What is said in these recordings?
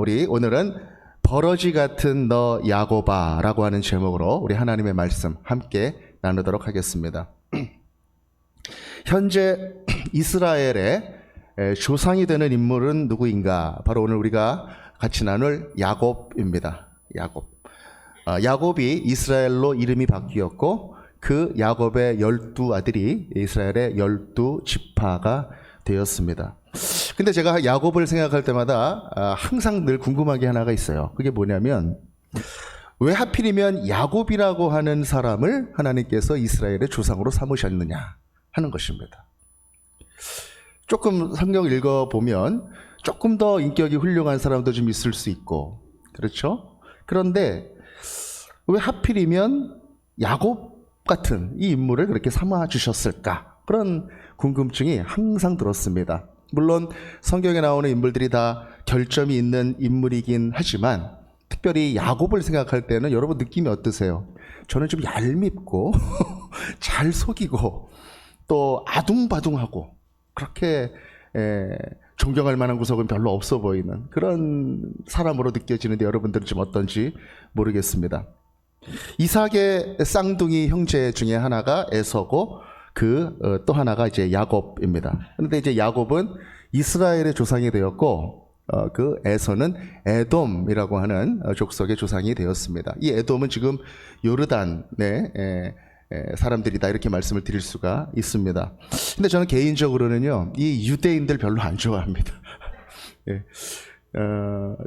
우리 오늘은 버러지 같은 너 야곱아라고 하는 제목으로 우리 하나님의 말씀 함께 나누도록 하겠습니다. 현재 이스라엘의 조상이 되는 인물은 누구인가? 바로 오늘 우리가 같이 나눌 야곱입니다. 야곱이 이스라엘로 이름이 바뀌었고 그 야곱의 12아들이 이스라엘의 12지파가 되었습니다. 근데 제가 야곱을 생각할 때마다 항상 늘 궁금한 게 하나가 있어요. 그게 뭐냐면 왜 하필이면 야곱이라고 하는 사람을 하나님께서 이스라엘의 조상으로 삼으셨느냐 하는 것입니다. 조금 성경을 읽어보면 조금 더 인격이 훌륭한 사람도 좀 있을 수 있고 그렇죠? 그런데 왜 하필이면 야곱 같은 이 인물을 그렇게 삼아주셨을까? 그런 궁금증이 항상 들었습니다. 물론 성경에 나오는 인물들이 다 결점이 있는 인물이긴 하지만 특별히 야곱을 생각할 때는 여러분 느낌이 어떠세요? 저는 좀 얄밉고 잘 속이고 또 아둥바둥하고 그렇게 존경할 만한 구석은 별로 없어 보이는 그런 사람으로 느껴지는데 여러분들은 좀 어떤지 모르겠습니다. 이삭의 쌍둥이 형제 중에 하나가 에서고 또 하나가 이제 야곱입니다. 그런데 이제 야곱은 이스라엘의 조상이 되었고 그 에서는 에돔이라고 하는 족속의 조상이 되었습니다. 이 에돔은 지금 요르단의 사람들이다 이렇게 말씀을 드릴 수가 있습니다. 근데 저는 개인적으로는요 이 유대인들 별로 안 좋아합니다.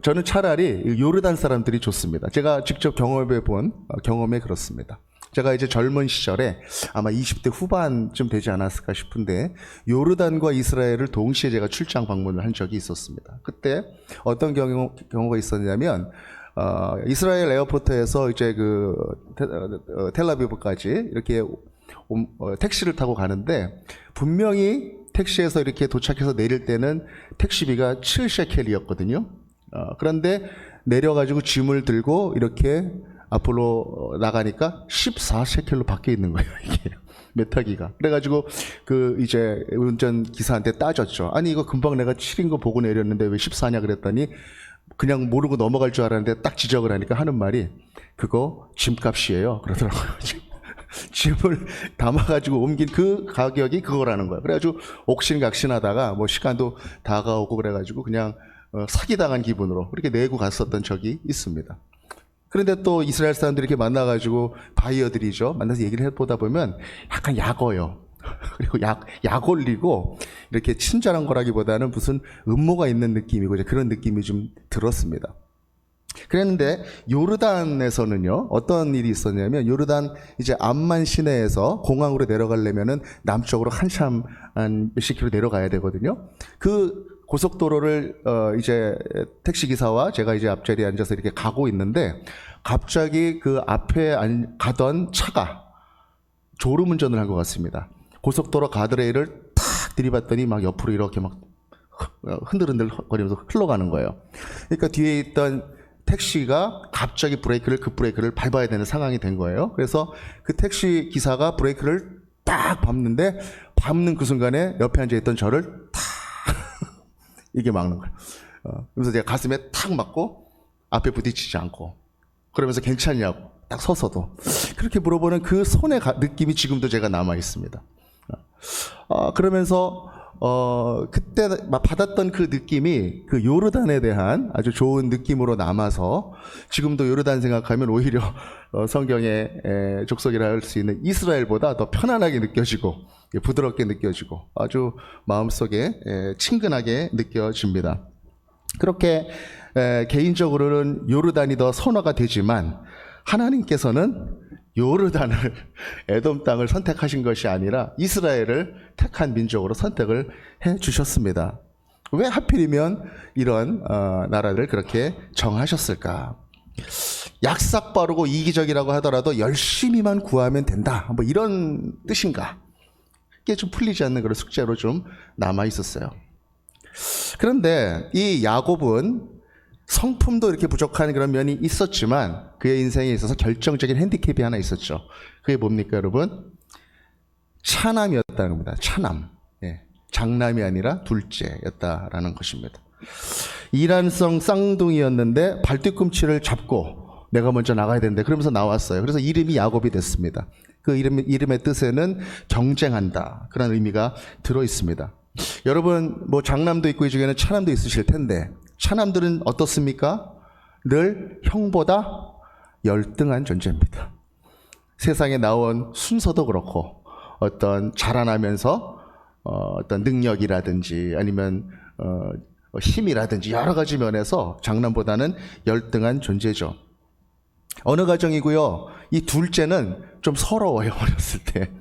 저는 차라리 요르단 사람들이 좋습니다. 제가 직접 경험해 본 경험에 그렇습니다. 제가 이제 젊은 시절에 아마 20대 후반쯤 되지 않았을까 싶은데 요르단과 이스라엘을 동시에 제가 출장 방문을 한 적이 있었습니다. 그때 어떤 경우가 있었냐면 이스라엘 에어포트에서 이제 그 텔아비브까지 이렇게 택시를 타고 가는데 분명히 택시에서 이렇게 도착해서 내릴 때는 택시비가 7셰켈이었거든요. 그런데 내려가지고 짐을 들고 이렇게 앞으로 나가니까 14셰켈로 바뀌어 있는 거예요, 이게. 메타기가. 그래가지고, 이제 운전 기사한테 따졌죠. 아니, 이거 금방 내가 7인 거 보고 내렸는데 왜 14냐 그랬더니 그냥 모르고 넘어갈 줄 알았는데 딱 지적을 하니까 하는 말이 그거 짐값이에요. 그러더라고요. 짐을 담아가지고 옮긴 그 가격이 그거라는 거예요. 그래가지고 옥신각신하다가 뭐 시간도 다가오고 그래가지고 그냥 사기당한 기분으로 그렇게 내고 갔었던 적이 있습니다. 그런데 또 이스라엘 사람들이 이렇게 만나가지고 바이어들이죠. 만나서 얘기를 해보다 보면 약간 약어요. 그리고 약 올리고 이렇게 친절한 거라기보다는 무슨 음모가 있는 느낌이고 이제 그런 느낌이 좀 들었습니다. 그랬는데 요르단에서는요 어떤 일이 있었냐면 요르단 이제 암만 시내에서 공항으로 내려가려면은 남쪽으로 한참 한 몇십 킬로 내려가야 되거든요. 그 고속도로를 이제 택시기사와 제가 이제 앞자리에 앉아서 이렇게 가고 있는데 갑자기 그 앞에 가던 차가 졸음운전을 한 것 같습니다. 고속도로 가드레일을 탁 들이받더니 막 옆으로 이렇게 막 흔들흔들 거리면서 흘러가는 거예요. 그러니까 뒤에 있던 택시가 갑자기 급브레이크를 밟아야 되는 상황이 된 거예요. 그래서 그 택시 기사가 브레이크를 딱 밟는데 밟는 그 순간에 옆에 앉아있던 저를 탁 이게 막는 거예요. 그래서 제가 가슴에 탁 맞고 앞에 부딪히지 않고 그러면서 괜찮냐고 딱 서서도 그렇게 물어보는 그 손의 느낌이 지금도 제가 남아 있습니다. 그러면서 그때 받았던 그 느낌이 그 요르단에 대한 아주 좋은 느낌으로 남아서 지금도 요르단 생각하면 오히려 성경의 족속이라 할 수 있는 이스라엘보다 더 편안하게 느껴지고 부드럽게 느껴지고 아주 마음속에 친근하게 느껴집니다. 그렇게 개인적으로는 요르단이 더 선호가 되지만 하나님께서는 요르단을 에돔 땅을 선택하신 것이 아니라 이스라엘을 택한 민족으로 선택을 해 주셨습니다. 왜 하필이면 이런 나라를 그렇게 정하셨을까? 약삭 빠르고 이기적이라고 하더라도 열심히만 구하면 된다. 뭐 이런 뜻인가? 이게 좀 풀리지 않는 그런 숙제로 좀 남아 있었어요. 그런데 이 야곱은 성품도 이렇게 부족한 그런 면이 있었지만 그의 인생에 있어서 결정적인 핸디캡이 하나 있었죠. 그게 뭡니까, 여러분? 차남이었다는 겁니다. 차남. 장남이 아니라 둘째였다라는 것입니다. 이란성 쌍둥이였는데 발뒤꿈치를 잡고 내가 먼저 나가야 되는데 그러면서 나왔어요. 그래서 이름이 야곱이 됐습니다. 그 이름의 뜻에는 경쟁한다, 그런 의미가 들어 있습니다. 여러분, 뭐 장남도 있고 이 중에는 차남도 있으실 텐데, 차남들은 어떻습니까? 늘 형보다 열등한 존재입니다. 세상에 나온 순서도 그렇고 어떤 자라나면서 어떤 능력이라든지 아니면 힘이라든지 여러 가지 면에서 장남보다는 열등한 존재죠. 어느 가정이고요, 이 둘째는 좀 서러워요. 어렸을 때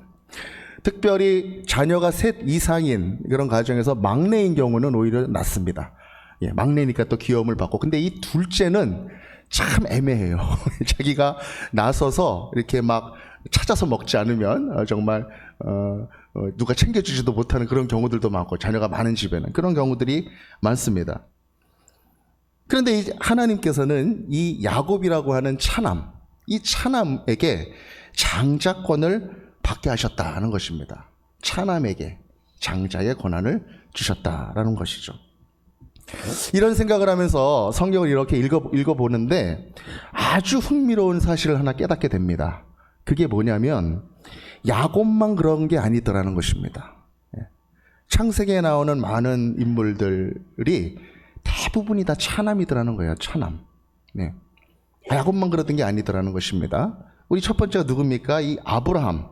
특별히 자녀가 셋 이상인 그런 가정에서 막내인 경우는 오히려 낫습니다. 예, 막내니까 또 귀여움을 받고. 근데 이 둘째는 참 애매해요. 자기가 나서서 이렇게 막 찾아서 먹지 않으면 정말 누가 챙겨주지도 못하는 그런 경우들도 많고, 자녀가 많은 집에는 그런 경우들이 많습니다. 그런데 이제 하나님께서는 이 야곱이라고 하는 차남, 이 차남에게 장자권을 받게 하셨다는 것입니다. 차남에게 장자의 권한을 주셨다라는 것이죠. 이런 생각을 하면서 성경을 이렇게 읽어보는데 아주 흥미로운 사실을 하나 깨닫게 됩니다. 그게 뭐냐면 야곱만 그런 게 아니더라는 것입니다. 창세기에 나오는 많은 인물들이 대부분이 다 차남이더라는 거예요. 차남. 네. 야곱만 그러던 게 아니더라는 것입니다. 우리 첫 번째가 누굽니까? 이 아브라함.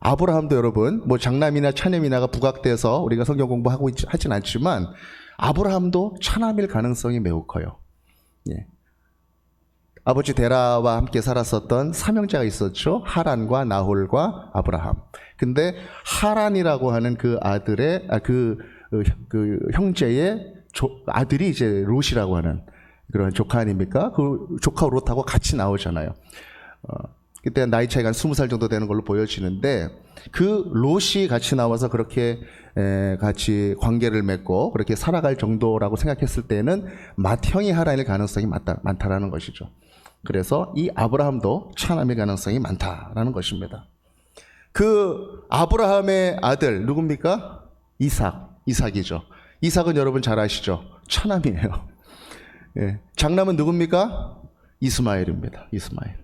아브라함도 여러분, 뭐 장남이나 차남이나가 부각돼서 우리가 성경 공부하고 하진 않지만 아브라함도 차남일 가능성이 매우 커요. 예. 아버지 데라와 함께 살았었던 삼형제가 있었죠. 하란과 나홀과 아브라함. 근데 하란이라고 하는 그 아들의 그 형제의 아들이 이제 롯이라고 하는 그런 조카 아닙니까? 그 조카 롯하고 같이 나오잖아요. 그때 나이 차이가 한 20살 정도 되는 걸로 보여지는데, 그 롯이 같이 나와서 그렇게 같이 관계를 맺고 그렇게 살아갈 정도라고 생각했을 때는 맏형이 하란일 가능성이 많다라는 것이죠. 그래서 이 아브라함도 차남일 가능성이 많다라는 것입니다. 그 아브라함의 아들 누굽니까? 이삭이죠. 이삭은 여러분 잘 아시죠? 차남이에요. 예. 장남은 누굽니까? 이스마엘입니다. 이스마엘.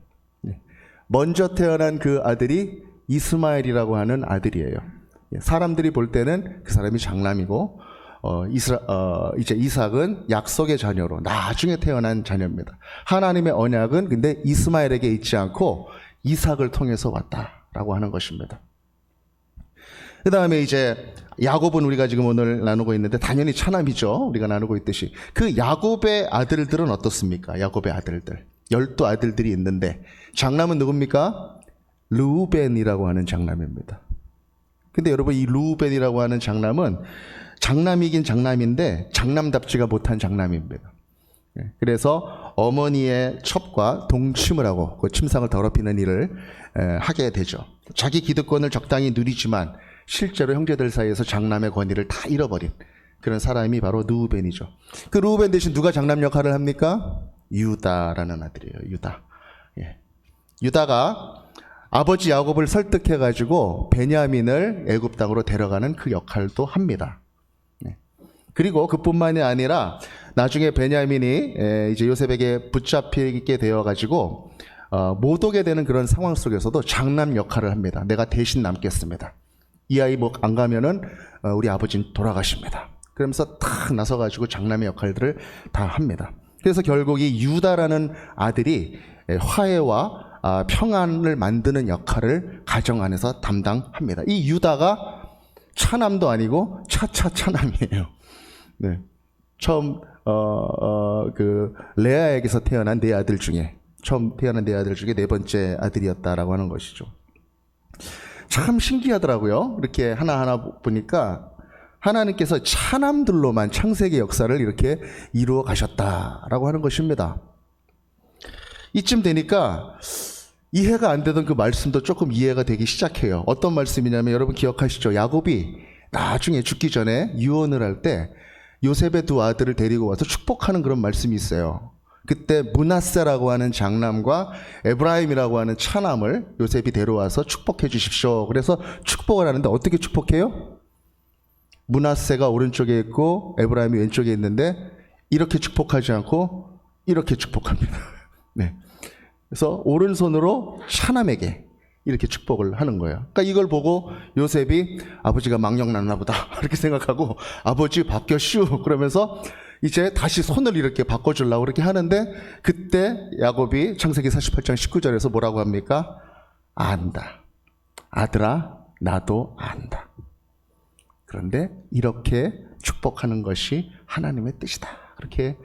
예. 먼저 태어난 그 아들이 이스마엘이라고 하는 아들이에요. 예. 사람들이 볼 때는 그 사람이 장남이고, 이제 이삭은 약속의 자녀로 나중에 태어난 자녀입니다. 하나님의 언약은 근데 이스마엘에게 있지 않고 이삭을 통해서 왔다라고 하는 것입니다. 그 다음에 이제 야곱은 우리가 지금 오늘 나누고 있는데 당연히 차남이죠. 우리가 나누고 있듯이. 그 야곱의 아들들은 어떻습니까? 야곱의 아들들. 12아들들이 있는데 장남은 누굽니까? 르우벤이라고 하는 장남입니다. 근데 여러분, 이 르우벤이라고 하는 장남은 장남이긴 장남인데 장남답지가 못한 장남입니다. 그래서 어머니의 첩과 동침을 하고 그 침상을 더럽히는 일을 하게 되죠. 자기 기득권을 적당히 누리지만 실제로 형제들 사이에서 장남의 권위를 다 잃어버린 그런 사람이 바로 르우벤이죠. 그 르우벤 대신 누가 장남 역할을 합니까? 유다라는 아들이에요. 유다. 예. 유다가 아버지 야곱을 설득해가지고 베냐민을 애굽 땅으로 데려가는 그 역할도 합니다. 예. 그리고 그뿐만이 아니라 나중에 베냐민이 이제 요셉에게 붙잡히게 되어가지고 못 오게 되는 그런 상황 속에서도 장남 역할을 합니다. 내가 대신 남겠습니다. 이 아이 뭐 안 가면은 우리 아버지는 돌아가십니다. 그러면서 탁 나서가지고 장남의 역할들을 다 합니다. 그래서 결국 이 유다라는 아들이 화해와 평안을 만드는 역할을 가정 안에서 담당합니다. 이 유다가 차남도 아니고 차남이에요. 네. 처음 그 레아에게서 태어난 처음 태어난 네 아들 중에 네 번째 아들이었다라고 하는 것이죠. 참 신기하더라고요. 이렇게 하나하나 보니까 하나님께서 차남들로만 창세기 역사를 이렇게 이루어 가셨다라고 하는 것입니다. 이쯤 되니까 이해가 안 되던 그 말씀도 조금 이해가 되기 시작해요. 어떤 말씀이냐면 여러분 기억하시죠? 야곱이 나중에 죽기 전에 유언을 할 때 요셉의 두 아들을 데리고 와서 축복하는 그런 말씀이 있어요. 그때 므낫세라고 하는 장남과 에브라임이라고 하는 차남을 요셉이 데려와서 축복해 주십시오. 그래서 축복을 하는데 어떻게 축복해요? 므낫세가 오른쪽에 있고 에브라임이 왼쪽에 있는데 이렇게 축복하지 않고 이렇게 축복합니다. 네. 그래서 오른손으로 차남에게 이렇게 축복을 하는 거예요. 그러니까 이걸 보고 요셉이 아버지가 망령 났나 보다 이렇게 생각하고 아버지 바뀌었슈 그러면서 이제 다시 손을 이렇게 바꿔주려고 그렇게 하는데 그때 야곱이 창세기 48장 19절에서 뭐라고 합니까? 안다. 아들아 나도 안다. 그런데 이렇게 축복하는 것이 하나님의 뜻이다. 그렇게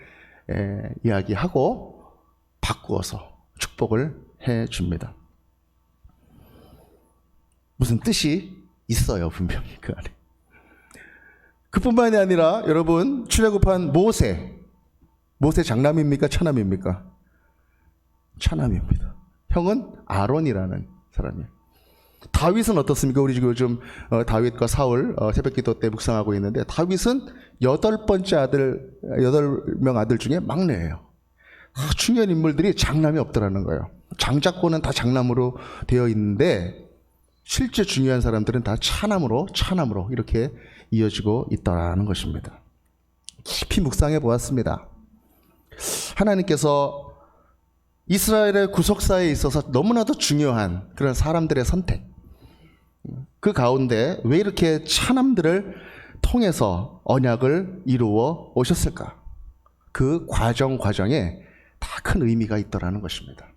이야기하고 바꾸어서 축복을 해줍니다. 무슨 뜻이 있어요, 분명히 그 안에. 그뿐만이 아니라 여러분 출애굽한 모세 장남입니까? 차남입니까? 차남입니다. 형은 아론이라는 사람이에요. 다윗은 어떻습니까? 우리 지금 요즘 다윗과 사울 새벽기도 때 묵상하고 있는데 다윗은 8명 아들 중에 막내예요. 중요한 인물들이 장남이 없더라는 거예요. 장자권은 다 장남으로 되어 있는데 실제 중요한 사람들은 다 차남으로 이렇게 이어지고 있다는 것입니다. 깊이 묵상해 보았습니다. 하나님께서 이스라엘의 구속사에 있어서 너무나도 중요한 그런 사람들의 선택, 그 가운데 왜 이렇게 차남들을 통해서 언약을 이루어 오셨을까? 그 과정에 다 큰 의미가 있더라는 것입니다.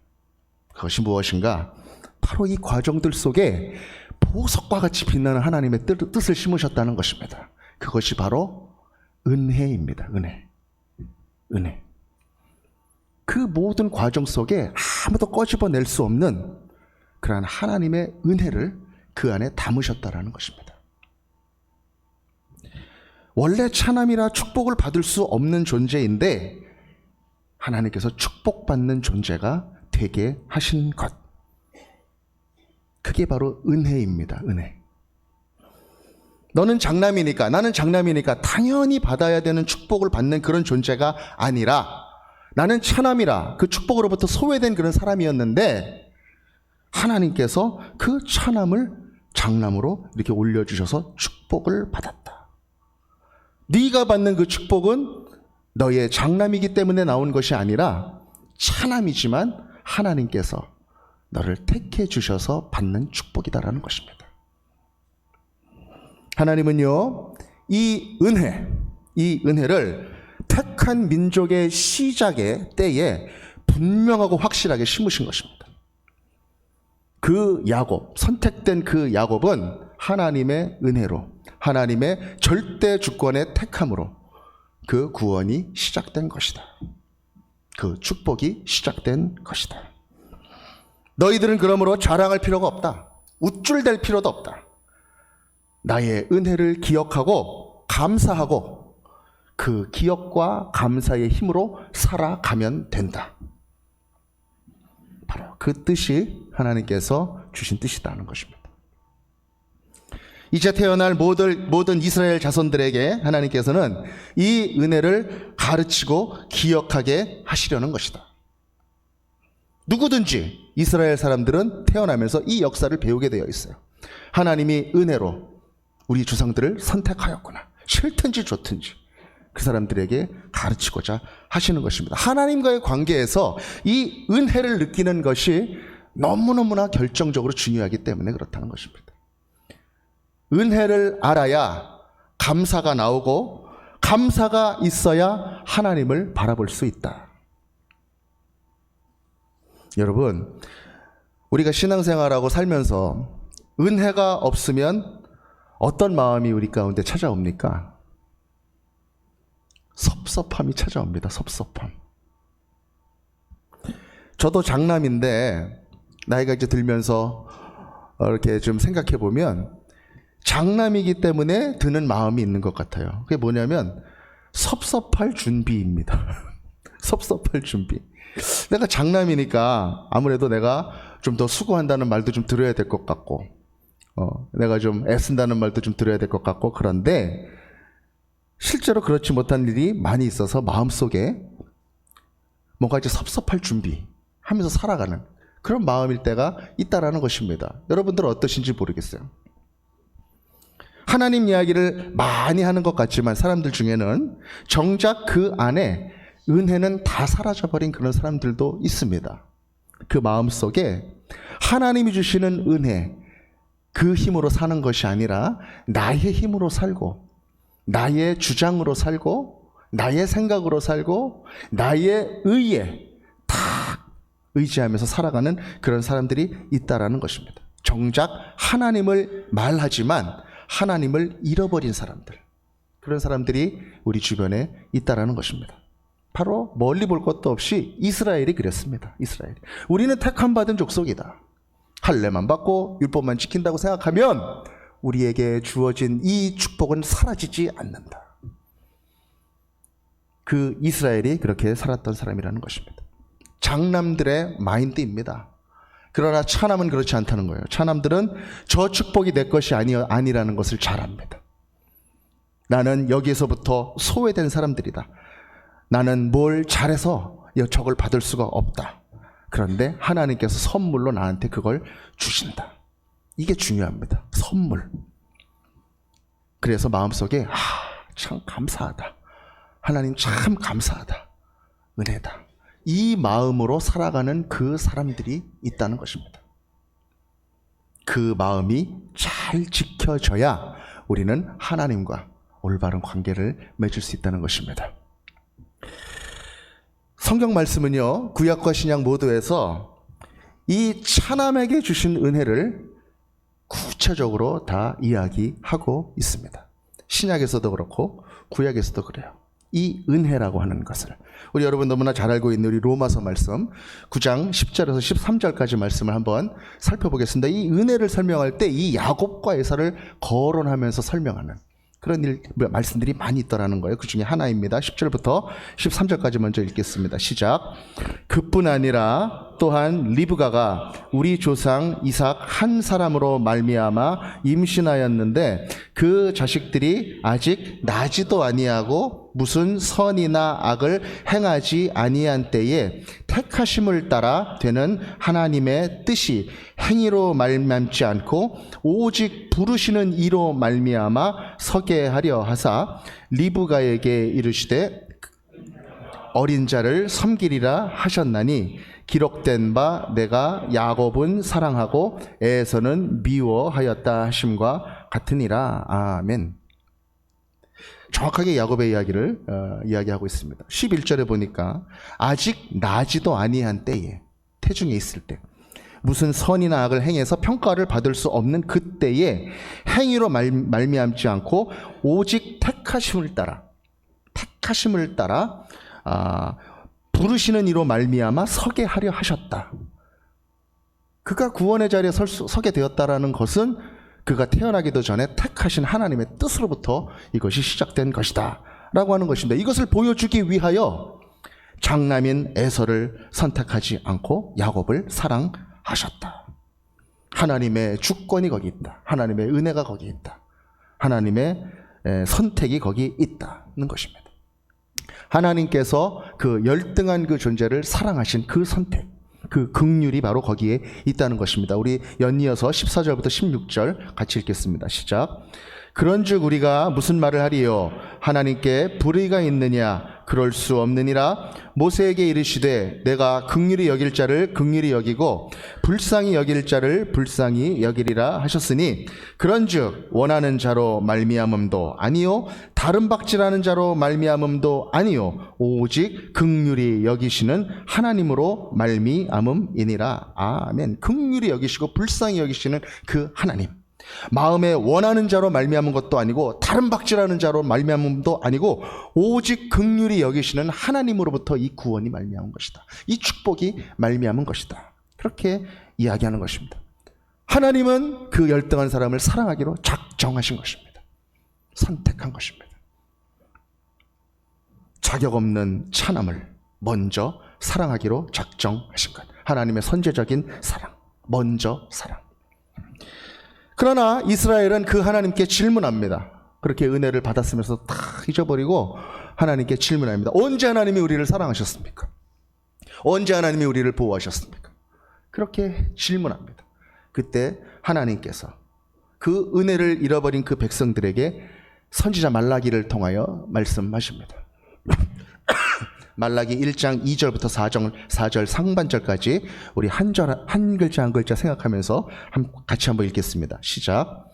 그것이 무엇인가? 바로 이 과정들 속에 보석과 같이 빛나는 하나님의 뜻을 심으셨다는 것입니다. 그것이 바로 은혜입니다. 은혜. 그 모든 과정 속에 아무도 꺼집어낼 수 없는 그러한 하나님의 은혜를 그 안에 담으셨다라는 것입니다. 원래 차남이라 축복을 받을 수 없는 존재인데 하나님께서 축복받는 존재가 되게 하신 것. 그게 바로 은혜입니다. 은혜. 너는 장남이니까, 나는 장남이니까 당연히 받아야 되는 축복을 받는 그런 존재가 아니라 나는 차남이라 그 축복으로부터 소외된 그런 사람이었는데 하나님께서 그 차남을 장남으로 이렇게 올려주셔서 축복을 받았다. 네가 받는 그 축복은 너의 장남이기 때문에 나온 것이 아니라 차남이지만 하나님께서 너를 택해 주셔서 받는 축복이다라는 것입니다. 하나님은요, 이 은혜를 택한 민족의 시작의 때에 분명하고 확실하게 심으신 것입니다. 그 야곱, 선택된 그 야곱은 하나님의 은혜로, 하나님의 절대 주권의 택함으로 그 구원이 시작된 것이다. 그 축복이 시작된 것이다. 너희들은 그러므로 자랑할 필요가 없다. 우쭐댈 필요도 없다. 나의 은혜를 기억하고 감사하고 그 기억과 감사의 힘으로 살아가면 된다. 바로 그 뜻이 하나님께서 주신 뜻이라는 것입니다. 이제 태어날 모든 이스라엘 자손들에게 하나님께서는 이 은혜를 가르치고 기억하게 하시려는 것이다. 누구든지 이스라엘 사람들은 태어나면서 이 역사를 배우게 되어 있어요. 하나님이 은혜로 우리 조상들을 선택하였구나. 싫든지 좋든지 그 사람들에게 가르치고자 하시는 것입니다. 하나님과의 관계에서 이 은혜를 느끼는 것이 너무너무나 결정적으로 중요하기 때문에 그렇다는 것입니다. 은혜를 알아야 감사가 나오고 감사가 있어야 하나님을 바라볼 수 있다. 여러분, 우리가 신앙생활하고 살면서 은혜가 없으면 어떤 마음이 우리 가운데 찾아옵니까? 섭섭함이 찾아옵니다. 섭섭함. 저도 장남인데 나이가 이제 들면서 이렇게 좀 생각해 보면 장남이기 때문에 드는 마음이 있는 것 같아요. 그게 뭐냐면 섭섭할 준비입니다. 섭섭할 준비. 내가 장남이니까 아무래도 내가 좀 더 수고한다는 말도 좀 들어야 될 것 같고, 내가 좀 애쓴다는 말도 좀 들어야 될 것 같고, 그런데 실제로 그렇지 못한 일이 많이 있어서 마음속에 뭔가 이제 섭섭할 준비 하면서 살아가는 그런 마음일 때가 있다라는 것입니다. 여러분들은 어떠신지 모르겠어요. 하나님 이야기를 많이 하는 것 같지만 사람들 중에는 정작 그 안에 은혜는 다 사라져버린 그런 사람들도 있습니다. 그 마음속에 하나님이 주시는 은혜, 그 힘으로 사는 것이 아니라 나의 힘으로 살고 나의 주장으로 살고 나의 생각으로 살고 나의 의에 다 의지하면서 살아가는 그런 사람들이 있다라는 것입니다. 정작 하나님을 말하지만 하나님을 잃어버린 사람들, 그런 사람들이 우리 주변에 있다라는 것입니다. 바로 멀리 볼 것도 없이 이스라엘이 그랬습니다. 이스라엘. 우리는 택함 받은 족속이다. 할례만 받고 율법만 지킨다고 생각하면 우리에게 주어진 이 축복은 사라지지 않는다. 그 이스라엘이 그렇게 살았던 사람이라는 것입니다. 장남들의 마인드입니다. 그러나 차남은 그렇지 않다는 거예요. 차남들은 저 축복이 내 것이 아니라는 것을 잘 압니다. 나는 여기에서부터 소외된 사람들이다. 나는 뭘 잘해서 저걸 받을 수가 없다. 그런데 하나님께서 선물로 나한테 그걸 주신다. 이게 중요합니다. 선물. 그래서 마음속에 참 감사하다. 하나님 참 감사하다. 은혜다. 이 마음으로 살아가는 그 사람들이 있다는 것입니다. 그 마음이 잘 지켜져야 우리는 하나님과 올바른 관계를 맺을 수 있다는 것입니다. 성경 말씀은요, 구약과 신약 모두에서 이 차남에게 주신 은혜를 구체적으로 다 이야기하고 있습니다. 신약에서도 그렇고 구약에서도 그래요. 이 은혜라고 하는 것을 우리 여러분 너무나 잘 알고 있는 우리 로마서 말씀 9장 10절에서 13절까지 말씀을 한번 살펴보겠습니다. 이 은혜를 설명할 때 이 야곱과 에사를 거론하면서 설명하는 그런 말씀들이 많이 있더라는 거예요. 그 중에 하나입니다. 10절부터 13절까지 먼저 읽겠습니다. 시작. 그뿐 아니라 또한 리브가가 우리 조상 이삭 한 사람으로 말미암아 임신하였는데 그 자식들이 아직 나지도 아니하고 무슨 선이나 악을 행하지 아니한 때에 택하심을 따라 되는 하나님의 뜻이 행위로 말미암지 않고 오직 부르시는 이로 말미암아 서게 하려 하사 리브가에게 이르시되 어린 자를 섬기리라 하셨나니 기록된 바 내가 야곱은 사랑하고 에서는 미워하였다 하심과 같으니라. 아멘. 정확하게 야곱의 이야기를 이야기하고 있습니다. 11절에 보니까 아직 나지도 아니한 때에, 태중에 있을 때, 무슨 선이나 악을 행해서 평가를 받을 수 없는 그때에 행위로 말미암지 않고 오직 택하심을 따라 부르시는 이로 말미암아 서게 하려 하셨다. 그가 구원의 자리에 서게 되었다라는 것은 그가 태어나기도 전에 택하신 하나님의 뜻으로부터 이것이 시작된 것이다 라고 하는 것입니다. 이것을 보여주기 위하여 장남인 에서를 선택하지 않고 야곱을 사랑하셨다. 하나님의 주권이 거기 있다. 하나님의 은혜가 거기 있다. 하나님의 선택이 거기 있다는 것입니다. 하나님께서 그 열등한 그 존재를 사랑하신 그 선택, 그 긍휼이 바로 거기에 있다는 것입니다. 우리 연이어서 14절부터 16절 같이 읽겠습니다. 시작. 그런즉 우리가 무슨 말을 하리요? 하나님께 불의가 있느냐? 그럴 수 없느니라. 모세에게 이르시되 내가 긍휼히 여길 자를 긍휼히 여기고 불쌍히 여길 자를 불쌍히 여기리라 하셨으니 그런즉 원하는 자로 말미암음도 아니요 다른 박질하는 자로 말미암음도 아니요 오직 긍휼히 여기시는 하나님으로 말미암음이니라. 아멘. 긍휼히 여기시고 불쌍히 여기시는 그 하나님, 마음에 원하는 자로 말미암은 것도 아니고 다른 박질하는 자로 말미암음도 아니고 오직 긍휼히 여기시는 하나님으로부터 이 구원이 말미암은 것이다. 이 축복이 말미암은 것이다. 그렇게 이야기하는 것입니다. 하나님은 그 열등한 사람을 사랑하기로 작정하신 것입니다. 선택한 것입니다. 자격 없는 차남을 먼저 사랑하기로 작정하신 것. 하나님의 선제적인 사랑, 먼저 사랑. 그러나 이스라엘은 그 하나님께 질문합니다. 그렇게 은혜를 받았으면서 다 잊어버리고 하나님께 질문합니다. 언제 하나님이 우리를 사랑하셨습니까? 언제 하나님이 우리를 보호하셨습니까? 그렇게 질문합니다. 그때 하나님께서 그 은혜를 잃어버린 그 백성들에게 선지자 말라기를 통하여 말씀하십니다. 말라기 1장 2절부터 4절 상반절까지 우리 한 글자 한 글자 생각하면서 같이 한번 읽겠습니다. 시작.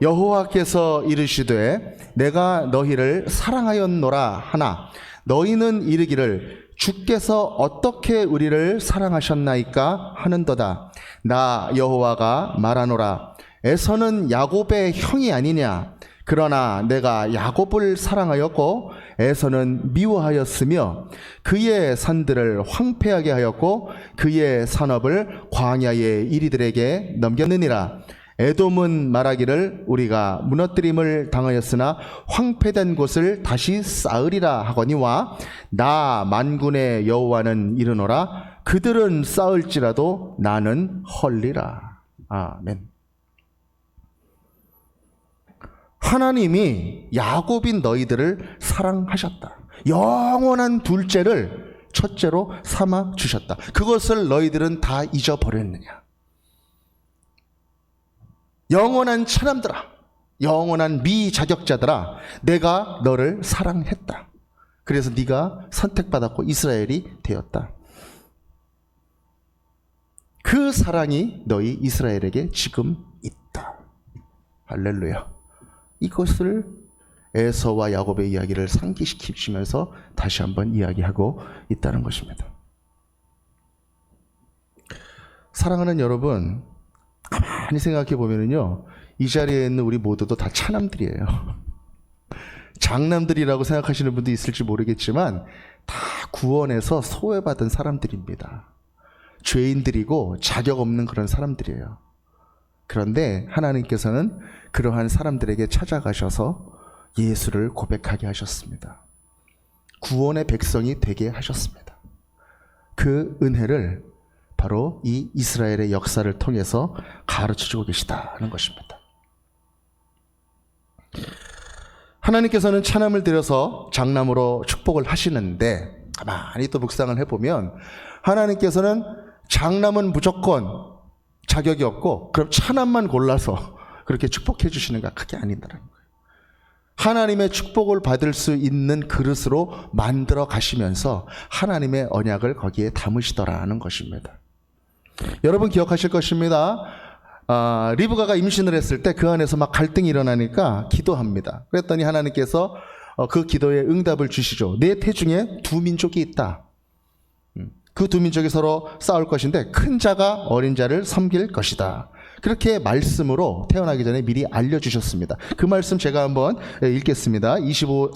여호와께서 이르시되 내가 너희를 사랑하였노라 하나 너희는 이르기를 주께서 어떻게 우리를 사랑하셨나이까 하는도다. 나 여호와가 말하노라. 에서는 야곱의 형이 아니냐. 그러나 내가 야곱을 사랑하였고 에서는 미워하였으며 그의 산들을 황폐하게 하였고 그의 산업을 광야의 이리들에게 넘겼느니라. 에돔은 말하기를 우리가 무너뜨림을 당하였으나 황폐된 곳을 다시 쌓으리라 하거니와 나 만군의 여호와는 이르노라. 그들은 쌓을지라도 나는 헐리라. 아멘. 하나님이 야곱인 너희들을 사랑하셨다. 영원한 둘째를 첫째로 삼아 주셨다. 그것을 너희들은 다 잊어버렸느냐. 영원한 사람들아, 영원한 미자격자들아, 내가 너를 사랑했다. 그래서 네가 선택받았고 이스라엘이 되었다. 그 사랑이 너희 이스라엘에게 지금 있다. 할렐루야. 이것을 에서와 야곱의 이야기를 상기시키시면서 다시 한번 이야기하고 있다는 것입니다. 사랑하는 여러분, 가만히 생각해 보면은요, 이 자리에 있는 우리 모두도 다 차남들이에요. 장남들이라고 생각하시는 분도 있을지 모르겠지만 다 구원에서 소외받은 사람들입니다. 죄인들이고 자격 없는 그런 사람들이에요. 그런데 하나님께서는 그러한 사람들에게 찾아가셔서 예수를 고백하게 하셨습니다. 구원의 백성이 되게 하셨습니다. 그 은혜를 바로 이 이스라엘의 역사를 통해서 가르쳐주고 계시다는 것입니다. 하나님께서는 차남을 들여서 장남으로 축복을 하시는데 가만히 또 묵상을 해보면 하나님께서는 장남은 무조건 자격이 없고 그럼 차남만 골라서 그렇게 축복해 주시는가? 그게 아니다라는 거예요. 하나님의 축복을 받을 수 있는 그릇으로 만들어 가시면서 하나님의 언약을 거기에 담으시더라는 것입니다. 여러분 기억하실 것입니다. 리브가가 임신을 했을 때 그 안에서 막 갈등이 일어나니까 기도합니다. 그랬더니 하나님께서 그 기도에 응답을 주시죠. 내 태중에 두 민족이 있다. 그 두 민족이 서로 싸울 것인데 큰 자가 어린 자를 섬길 것이다. 그렇게 말씀으로 태어나기 전에 미리 알려주셨습니다. 그 말씀 제가 한번 읽겠습니다.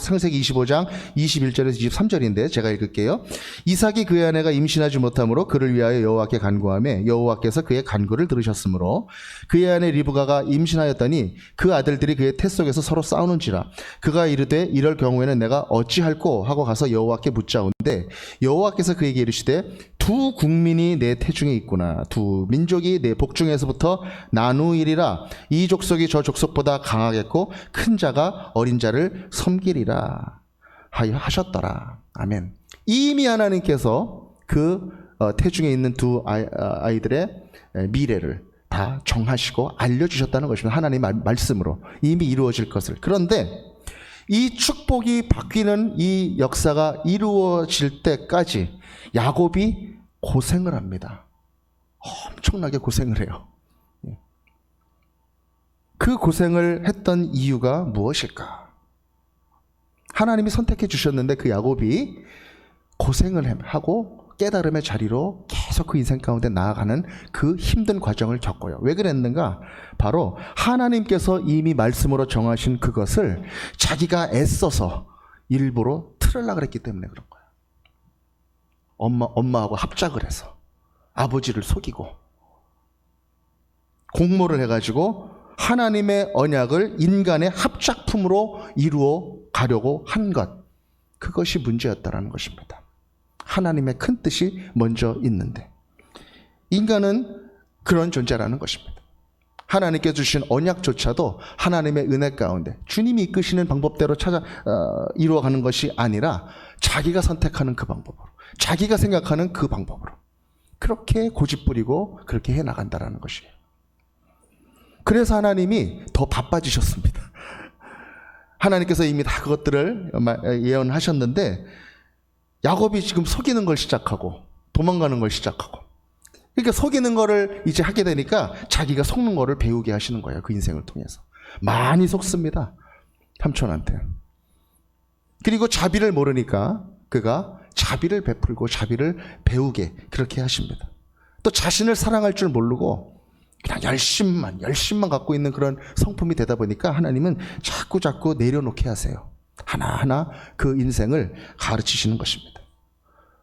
창세기 25장 21절에서 23절인데 제가 읽을게요. 이삭이 그의 아내가 임신하지 못하므로 그를 위하여 여호와께 간구하며 여호와께서 그의 간구를 들으셨으므로 그의 아내 리브가가 임신하였더니 그 아들들이 그의 태 속에서 서로 싸우는지라. 그가 이르되 이럴 경우에는 내가 어찌할꼬 하고 가서 여호와께 묻자온데 여호와께서 그에게 이르시되 두 국민이 내 태중에 있구나. 두 민족이 내 복중에서부터 나누이리라. 이 족속이 저 족속보다 강하겠고 큰 자가 어린 자를 섬기리라 하여 하셨더라. 아멘. 이미 하나님께서 그 태중에 있는 두 아이들의 미래를 다 정하시고 알려주셨다는 것입니다. 하나님의 말씀으로 이미 이루어질 것을. 그런데 이 축복이 바뀌는 이 역사가 이루어질 때까지 야곱이 고생을 합니다. 엄청나게 고생을 해요. 그 고생을 했던 이유가 무엇일까? 하나님이 선택해 주셨는데 그 야곱이 고생을 하고 깨달음의 자리로 계속 그 인생 가운데 나아가는 그 힘든 과정을 겪어요. 왜 그랬는가? 바로 하나님께서 이미 말씀으로 정하신 그것을 자기가 애써서 일부러 틀으려고 그랬기 때문에 그런 거예요. 엄마하고 합작을 해서 아버지를 속이고 공모를 해가지고 하나님의 언약을 인간의 합작품으로 이루어 가려고 한 것, 그것이 문제였다라는 것입니다. 하나님의 큰 뜻이 먼저 있는데 인간은 그런 존재라는 것입니다. 하나님께 주신 언약조차도 하나님의 은혜 가운데 주님이 이끄시는 방법대로 이루어가는 것이 아니라 자기가 선택하는 그 방법으로, 자기가 생각하는 그 방법으로 그렇게 고집부리고 그렇게 해나간다라는 것이에요. 그래서 하나님이 더 바빠지셨습니다. 하나님께서 이미 다 그것들을 예언하셨는데 야곱이 지금 속이는 걸 시작하고 도망가는 걸 시작하고, 그러니까 속이는 거를 이제 하게 되니까 자기가 속는 거를 배우게 하시는 거예요. 그 인생을 통해서 많이 속습니다, 삼촌한테. 그리고 자비를 모르니까 그가 자비를 베풀고 자비를 배우게 그렇게 하십니다. 또 자신을 사랑할 줄 모르고 그냥 열심만 갖고 있는 그런 성품이 되다 보니까 하나님은 자꾸 내려놓게 하세요. 하나하나 그 인생을 가르치시는 것입니다.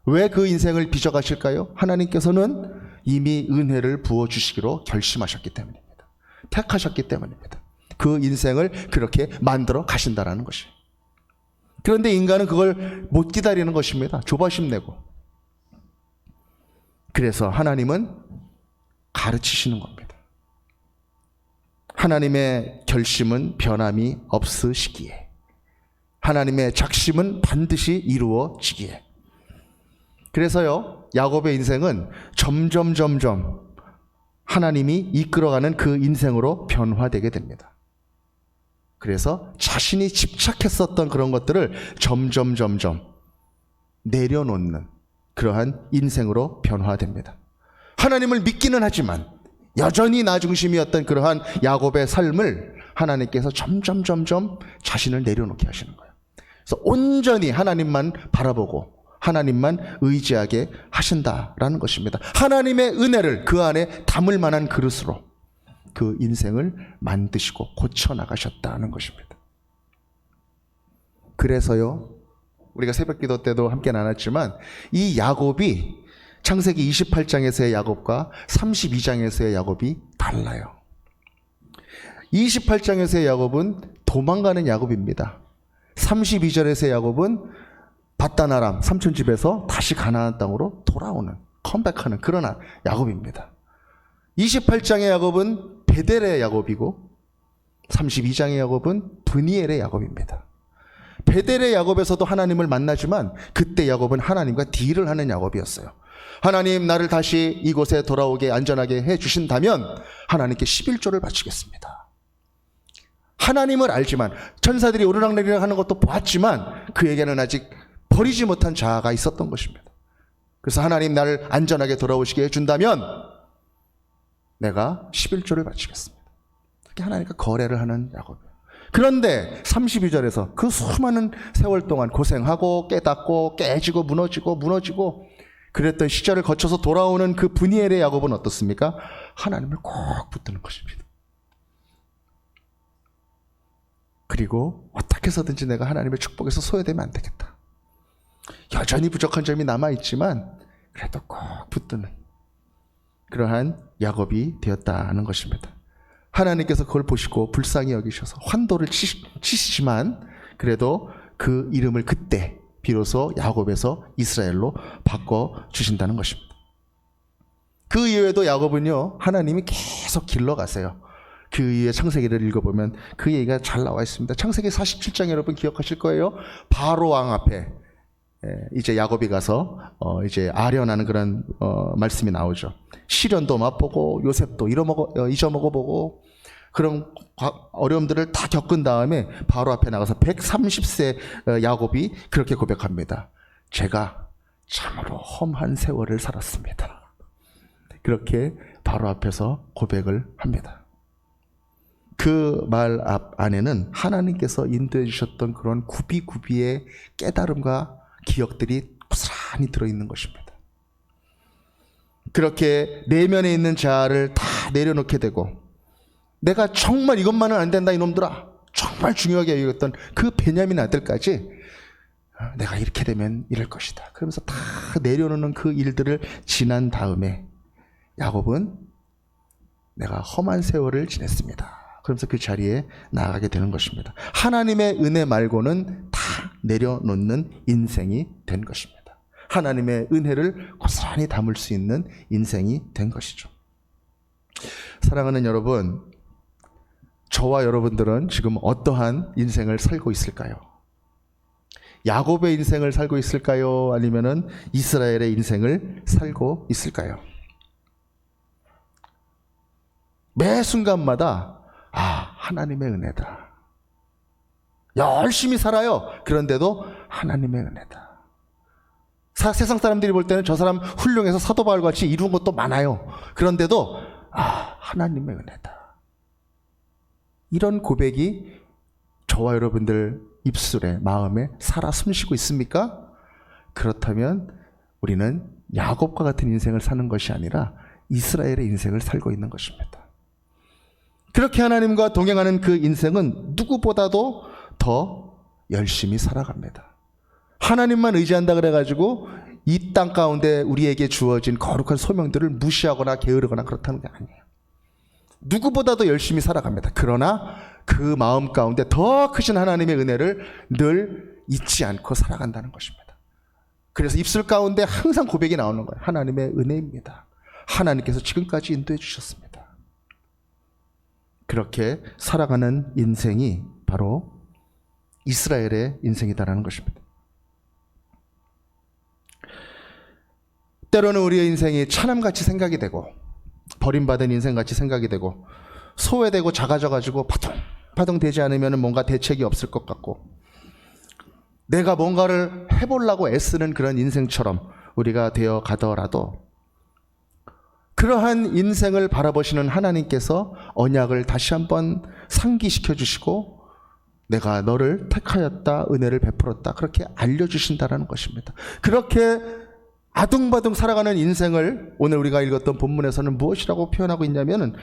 왜 그 인생을 빚어가실까요? 하나님께서는 이미 은혜를 부어주시기로 결심하셨기 때문입니다. 택하셨기 때문입니다. 그 인생을 그렇게 만들어 가신다라는 것이에요. 그런데 인간은 그걸 못 기다리는 것입니다. 조바심 내고. 그래서 하나님은 가르치시는 겁니다. 하나님의 결심은 변함이 없으시기에, 하나님의 작심은 반드시 이루어지기에. 그래서요, 야곱의 인생은 점점 하나님이 이끌어가는 그 인생으로 변화되게 됩니다. 그래서 자신이 집착했었던 그런 것들을 점점 내려놓는 그러한 인생으로 변화됩니다. 하나님을 믿기는 하지만 여전히 나 중심이었던 그러한 야곱의 삶을 하나님께서 점점 자신을 내려놓게 하시는 거예요. 그래서 온전히 하나님만 바라보고 하나님만 의지하게 하신다라는 것입니다. 하나님의 은혜를 그 안에 담을 만한 그릇으로 그 인생을 만드시고 고쳐나가셨다는 것입니다. 그래서요, 우리가 새벽기도 때도 함께 나눴지만 이 야곱이 창세기 28장에서의 야곱과 32장에서의 야곱이 달라요. 28장에서의 야곱은 도망가는 야곱입니다. 32절에서의 야곱은 밧단 아람 삼촌 집에서 다시 가나안 땅으로 돌아오는, 컴백하는 그런 야곱입니다. 28장의 야곱은 베델의 야곱이고 32장의 야곱은 브니엘의 야곱입니다. 베델의 야곱에서도 하나님을 만나지만 그때 야곱은 하나님과 딜을 하는 야곱이었어요. 하나님, 나를 다시 이곳에 돌아오게 안전하게 해주신다면 하나님께 11조를 바치겠습니다. 하나님을 알지만, 천사들이 오르락내리락 하는 것도 보았지만 그에게는 아직 버리지 못한 자아가 있었던 것입니다. 그래서 하나님, 나를 안전하게 돌아오시게 해준다면 내가 11조를 바치겠습니다. 그렇게 하나님과 거래를 하는 야곱이에요. 그런데 32절에서 그 수많은 세월 동안 고생하고 깨닫고 깨지고 무너지고 그랬던 시절을 거쳐서 돌아오는 그 브니엘의 야곱은 어떻습니까? 하나님을 꼭 붙드는 것입니다. 그리고 어떻게 해서든지 내가 하나님의 축복에서 소외되면 안 되겠다. 여전히 부족한 점이 남아있지만 그래도 꼭 붙드는 그러한 야곱이 되었다는 것입니다. 하나님께서 그걸 보시고 불쌍히 여기셔서 환도를 치시지만 그래도 그 이름을 그때 비로소 야곱에서 이스라엘로 바꿔주신다는 것입니다. 그 이후에도 야곱은요, 하나님이 계속 길러가세요. 그 이후에 창세기를 읽어보면 그 얘기가 잘 나와 있습니다. 창세기 47장 여러분 기억하실 거예요. 바로 왕 앞에 이제 야곱이 가서 이제 아련하는 그런 말씀이 나오죠. 시련도 맛보고 요셉도 잊어먹어보고 그런 어려움들을 다 겪은 다음에 바로 앞에 나가서 130세 야곱이 그렇게 고백합니다. 제가 참으로 험한 세월을 살았습니다. 그렇게 바로 앞에서 고백을 합니다. 그 말 안에는 하나님께서 인도해 주셨던 그런 구비구비의 깨달음과 기억들이 고스란히 들어있는 것입니다. 그렇게 내면에 있는 자아를 다 내려놓게 되고, 내가 정말 이것만은 안 된다 이놈들아, 정말 중요하게 여겼던 그 베냐민 아들까지 내가 이렇게 되면 이럴 것이다 그러면서 다 내려놓는 그 일들을 지난 다음에 야곱은 내가 험한 세월을 지냈습니다 그러면서 그 자리에 나아가게 되는 것입니다. 하나님의 은혜 말고는 다 내려놓는 인생이 된 것입니다. 하나님의 은혜를 고스란히 담을 수 있는 인생이 된 것이죠. 사랑하는 여러분, 저와 여러분들은 지금 어떠한 인생을 살고 있을까요? 야곱의 인생을 살고 있을까요? 아니면은 이스라엘의 인생을 살고 있을까요? 매 순간마다 하나님의 은혜다. 열심히 살아요. 그런데도 하나님의 은혜다. 세상 사람들이 볼 때는 저 사람 훌륭해서 사도 바울같이 이룬 것도 많아요. 그런데도 하나님의 은혜다. 이런 고백이 저와 여러분들 입술에, 마음에 살아 숨쉬고 있습니까? 그렇다면 우리는 야곱과 같은 인생을 사는 것이 아니라 이스라엘의 인생을 살고 있는 것입니다. 그렇게 하나님과 동행하는 그 인생은 누구보다도 더 열심히 살아갑니다. 하나님만 의지한다 그래가지고 이 땅 가운데 우리에게 주어진 거룩한 소명들을 무시하거나 게으르거나 그렇다는 게 아니에요. 누구보다도 열심히 살아갑니다. 그러나 그 마음 가운데 더 크신 하나님의 은혜를 늘 잊지 않고 살아간다는 것입니다. 그래서 입술 가운데 항상 고백이 나오는 거예요. 하나님의 은혜입니다. 하나님께서 지금까지 인도해 주셨습니다. 그렇게 살아가는 인생이 바로 이스라엘의 인생이다라는 것입니다. 때로는 우리의 인생이 차남같이 생각이 되고 버림받은 인생같이 생각이 되고 소외되고 작아져가지고 파동파동 되지 않으면 뭔가 대책이 없을 것 같고 내가 뭔가를 해보려고 애쓰는 그런 인생처럼 우리가 되어 가더라도 그러한 인생을 바라보시는 하나님께서 언약을 다시 한번 상기시켜 주시고 내가 너를 택하였다, 은혜를 베풀었다, 그렇게 알려주신다는 것입니다. 그렇게 아둥바둥 살아가는 인생을 오늘 우리가 읽었던 본문에서는 무엇이라고 표현하고 있냐면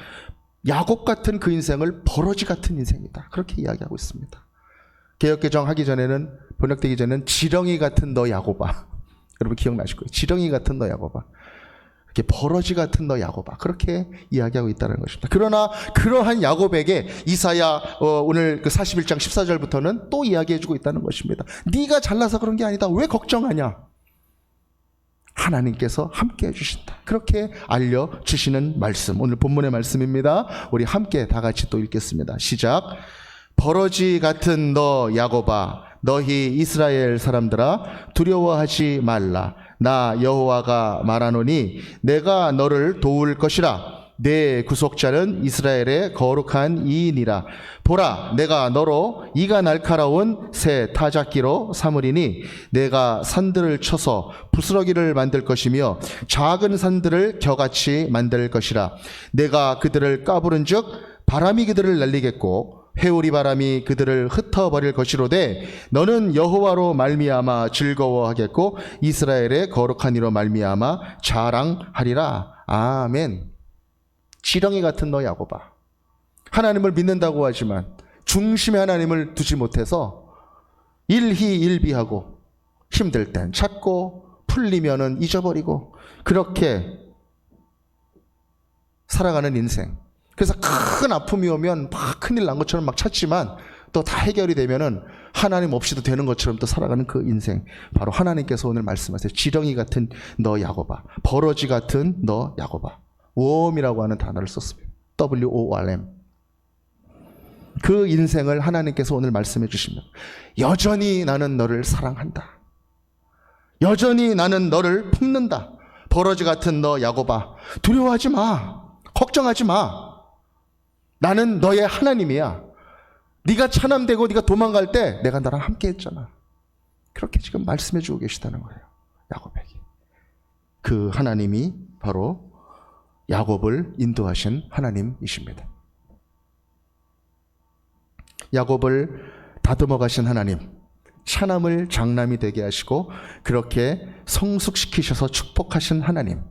야곱 같은 그 인생을 버러지 같은 인생이다, 그렇게 이야기하고 있습니다. 개역개정 하기 전에는, 번역되기 전에는 지렁이 같은 너 야곱아, 여러분 기억나실 거예요. 지렁이 같은 너 야곱아, 이렇게 버러지 같은 너 야곱아, 그렇게 이야기하고 있다는 것입니다. 그러나 그러한 야곱에게 이사야 오늘 그 41장 14절부터는 또 이야기해주고 있다는 것입니다. 네가 잘나서 그런 게 아니다. 왜 걱정하냐? 하나님께서 함께 해주신다. 그렇게 알려주시는 말씀, 오늘 본문의 말씀입니다. 우리 함께 다 같이 또 읽겠습니다. 시작. 버러지 같은 너 야곱아, 너희 이스라엘 사람들아, 두려워하지 말라. 나 여호와가 말하노니 내가 너를 도울 것이라. 내 구속자는 이스라엘의 거룩한 이인이라. 보라, 내가 너로 이가 날카로운 새 타작기로 삼으리니 내가 산들을 쳐서 부스러기를 만들 것이며 작은 산들을 겨같이 만들 것이라. 내가 그들을 까부른즉 바람이 그들을 날리겠고 회오리 바람이 그들을 흩어버릴 것이로되 너는 여호와로 말미암아 즐거워하겠고 이스라엘의 거룩한 이로 말미암아 자랑하리라. 아멘. 지렁이 같은 너 야곱아, 하나님을 믿는다고 하지만 중심에 하나님을 두지 못해서 일희일비하고 힘들 땐 찾고 풀리면은 잊어버리고 그렇게 살아가는 인생. 그래서 큰 아픔이 오면 막 큰일 난 것처럼 막 찾지만 또 다 해결이 되면은 하나님 없이도 되는 것처럼 또 살아가는 그 인생, 바로 하나님께서 오늘 말씀하세요. 지렁이 같은 너 야곱아, 버러지 같은 너 야곱아. 웜이라고 하는 단어를 썼습니다. WORM. 그 인생을 하나님께서 오늘 말씀해 주십니다. 여전히 나는 너를 사랑한다. 여전히 나는 너를 품는다. 버러지 같은 너 야곱아, 두려워하지 마. 걱정하지 마. 나는 너의 하나님이야. 네가 차남되고 네가 도망갈 때 내가 나랑 함께 했잖아. 그렇게 지금 말씀해 주고 계시다는 거예요. 야곱에게. 그 하나님이 바로 야곱을 인도하신 하나님이십니다. 야곱을 다듬어 가신 하나님, 차남을 장남이 되게 하시고 그렇게 성숙시키셔서 축복하신 하나님,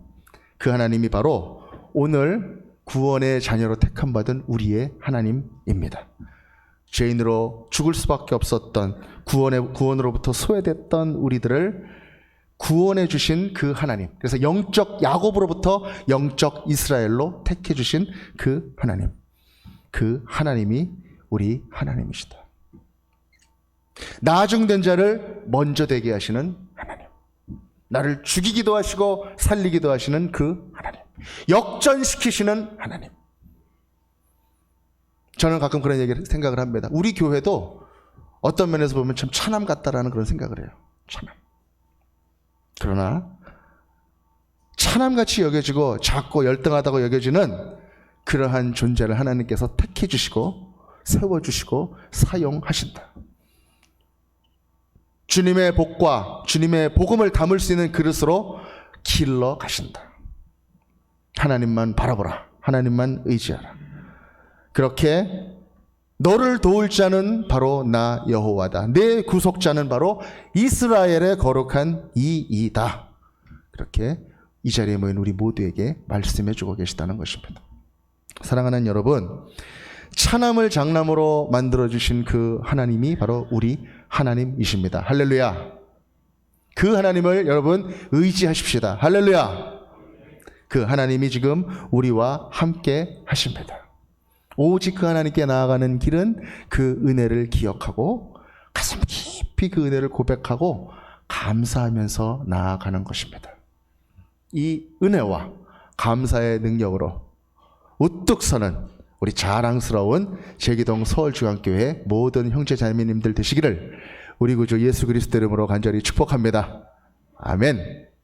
그 하나님이 바로 오늘 구원의 자녀로 택함받은 우리의 하나님입니다. 죄인으로 죽을 수밖에 없었던, 구원으로부터 소외됐던 우리들을 구원해 주신 그 하나님, 그래서 영적 야곱으로부터 영적 이스라엘로 택해 주신 그 하나님, 그 하나님이 우리 하나님이시다. 나중된 자를 먼저 되게 하시는 하나님, 나를 죽이기도 하시고 살리기도 하시는 그 하나님, 역전시키시는 하나님. 저는 가끔 그런 생각을 합니다. 우리 교회도 어떤 면에서 보면 참 차남 같다라는 그런 생각을 해요. 차남. 그러나 차남같이 여겨지고 작고 열등하다고 여겨지는 그러한 존재를 하나님께서 택해 주시고 세워 주시고 사용하신다. 주님의 복과 주님의 복음을 담을 수 있는 그릇으로 길러 가신다. 하나님만 바라보라. 하나님만 의지하라. 그렇게 너를 도울 자는 바로 나 여호와다. 내 구속자는 바로 이스라엘의 거룩한 이이다. 그렇게 이 자리에 모인 우리 모두에게 말씀해 주고 계시다는 것입니다. 사랑하는 여러분, 차남을 장남으로 만들어주신 그 하나님이 바로 우리 하나님이십니다. 할렐루야. 그 하나님을 여러분 의지하십시다. 할렐루야. 그 하나님이 지금 우리와 함께 하십니다. 오직 그 하나님께 나아가는 길은 그 은혜를 기억하고 가슴 깊이 그 은혜를 고백하고 감사하면서 나아가는 것입니다. 이 은혜와 감사의 능력으로 우뚝 서는 우리 자랑스러운 제기동 서울중앙교회 모든 형제 자매님들 되시기를 우리 구주 예수 그리스도 이름으로 간절히 축복합니다. 아멘.